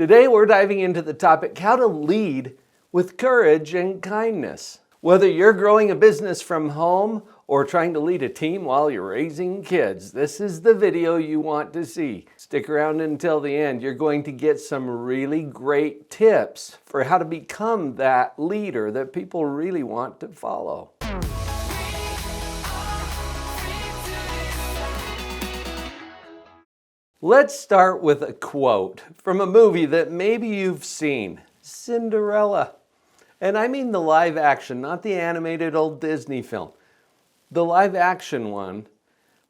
Today we're diving into the topic, how to lead with courage and kindness. Whether you're growing a business from home or trying to lead a team while you're raising kids, this is the video you want to see. Stick around until the end. You're going to get some really great tips for how to become that leader that people really want to follow. Let's start with a quote from a movie that maybe you've seen, Cinderella. And I mean the live action, not the animated old Disney film. The live action one,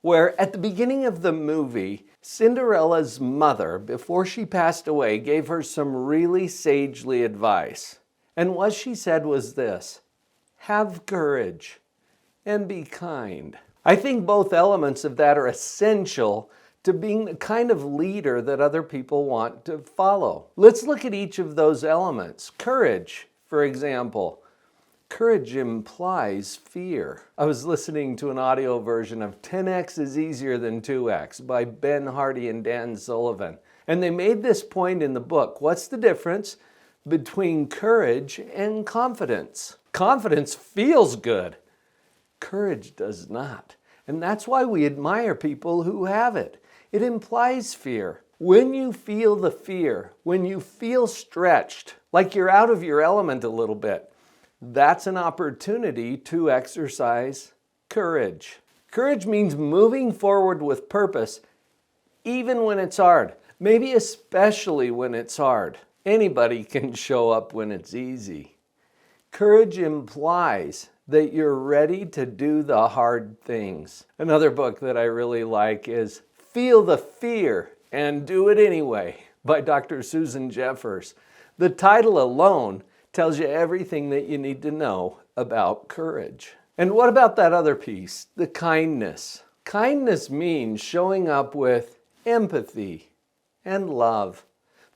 where at the beginning of the movie, Cinderella's mother, before she passed away, gave her some really sagely advice. And what she said was this: have courage and be kind. I think both elements of that are essential to being the kind of leader that other people want to follow. Let's look at each of those elements. Courage, for example. Courage implies fear. I was listening to an audio version of 10x is Easier Than 2x by Ben Hardy and Dan Sullivan. And they made this point in the book. What's the difference between courage and confidence? Confidence feels good. Courage does not. And that's why we admire people who have it. It implies fear. When you feel the fear, when you feel stretched, like you're out of your element a little bit, that's an opportunity to exercise courage. Courage means moving forward with purpose, even when it's hard, maybe especially when it's hard. Anybody can show up when it's easy. Courage implies that you're ready to do the hard things. Another book that I really like is Feel the Fear and Do It Anyway by Dr. Susan Jeffers. The title alone tells you everything that you need to know about courage. And what about that other piece, the kindness? Kindness means showing up with empathy and love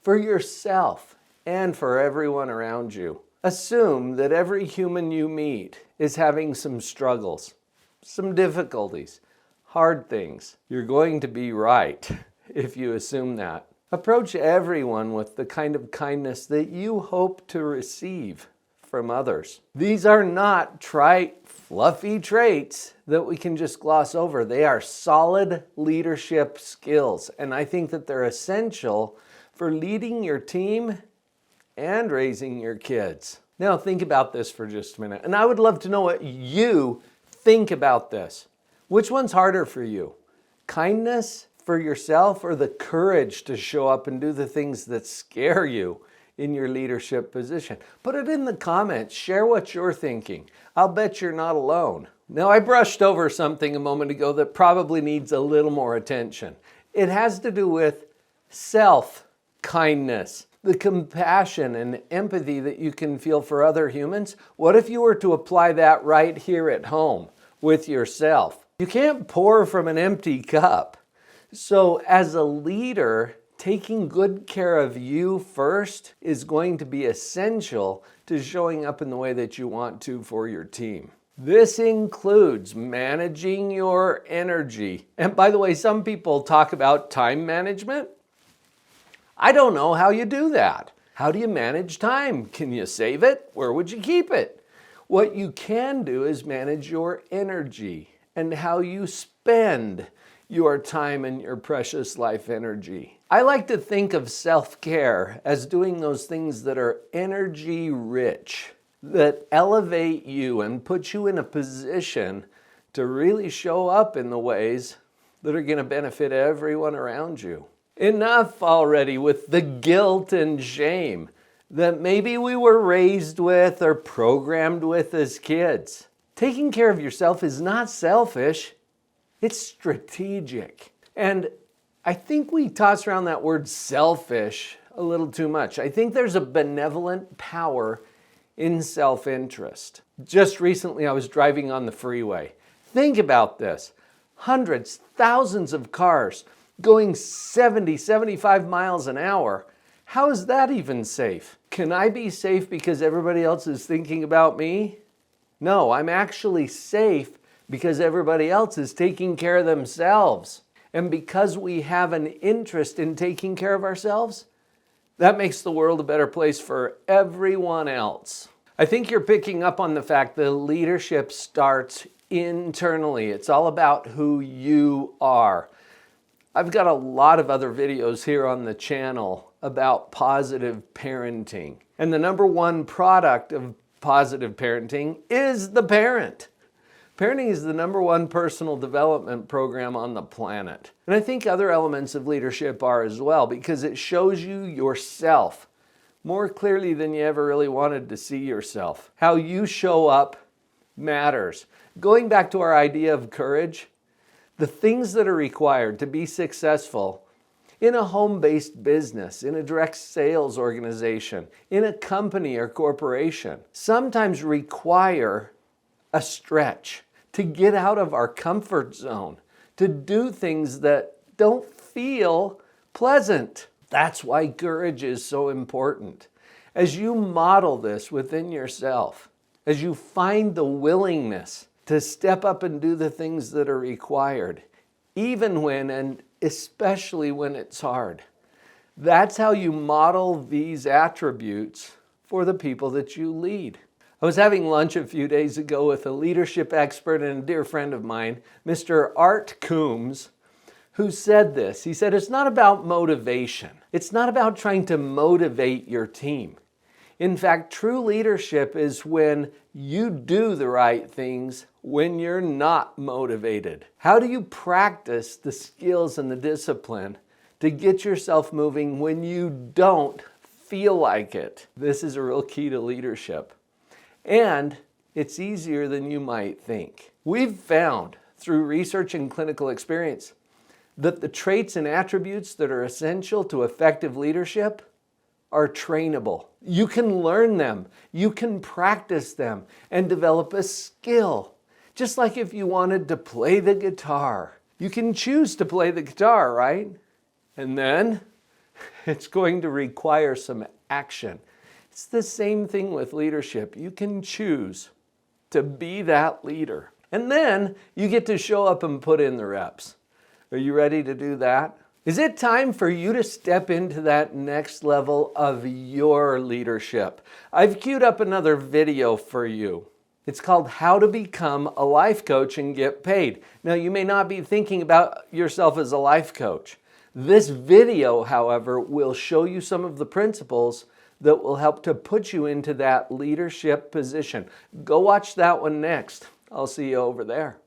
for yourself and for everyone around you. Assume that every human you meet is having some struggles, some difficulties, hard things. You're going to be right if you assume that. Approach everyone with the kind of kindness that you hope to receive from others. These are not trite, fluffy traits that we can just gloss over. They are solid leadership skills, and I think that they're essential for leading your team and raising your kids. Now think about this for just a minute, and I would love to know what you think about this. Which one's harder for you? Kindness for yourself or the courage to show up and do the things that scare you in your leadership position? Put it in the comments. Share what you're thinking. I'll bet you're not alone. Now, I brushed over something a moment ago that probably needs a little more attention. It has to do with self-kindness, the compassion and empathy that you can feel for other humans. What if you were to apply that right here at home with yourself? You can't pour from an empty cup. So as a leader, taking good care of you first is going to be essential to showing up in the way that you want to for your team. This includes managing your energy. And by the way, some people talk about time management. I don't know how you do that. How do you manage time? Can you save it? Where would you keep it? What you can do is manage your energy and how you spend your time and your precious life energy. I like to think of self-care as doing those things that are energy rich, that elevate you and put you in a position to really show up in the ways that are going to benefit everyone around you. Enough already with the guilt and shame that maybe we were raised with or programmed with as kids. Taking care of yourself is not selfish, it's strategic. And I think we toss around that word selfish a little too much. I think there's a benevolent power in self-interest. Just recently I was driving on the freeway. Think about this. Hundreds, thousands of cars going 70, 75 miles an hour. How is that even safe? Can I be safe because everybody else is thinking about me? No, I'm actually safe because everybody else is taking care of themselves. And because we have an interest in taking care of ourselves, That makes the world a better place for everyone else. I think you're picking up on the fact that leadership starts internally. It's all about who you are. I've got a lot of other videos here on the channel about positive parenting. And the number one product of positive parenting is the parent. Parenting is the number one personal development program on the planet. And I think other elements of leadership are as well, because it shows you yourself more clearly than you ever really wanted to see yourself. How you show up matters. Going back to our idea of courage, the things that are required to be successful in a home-based business, in a direct sales organization, in a company or corporation, sometimes require a stretch to get out of our comfort zone, to do things that don't feel pleasant. That's why courage is so important. As you model this within yourself, as you find the willingness to step up and do the things that are required, even when and especially when it's hard. That's how you model these attributes for the people that you lead. I was having lunch a few days ago with a leadership expert and a dear friend of mine, Mr. Art Coombs, who said this. He said, it's not about motivation. It's not about trying to motivate your team. In fact, true leadership is when you do the right things when you're not motivated. How do you practice the skills and the discipline to get yourself moving when you don't feel like it? This is a real key to leadership. And it's easier than you might think. We've found through research and clinical experience that the traits and attributes that are essential to effective leadership are trainable. You can learn them, you can practice them, and develop a skill. Just like if you wanted to play the guitar. You can choose to play the guitar, right? And then it's going to require some action. It's the same thing with leadership. You can choose to be that leader. And then you get to show up and put in the reps. Are you ready to do that? Is it time for you to step into that next level of your leadership? I've queued up another video for you. It's called How to Become a Life Coach and Get Paid. Now, you may not be thinking about yourself as a life coach. This video, however, will show you some of the principles that will help to put you into that leadership position. Go watch that one next. I'll see you over there.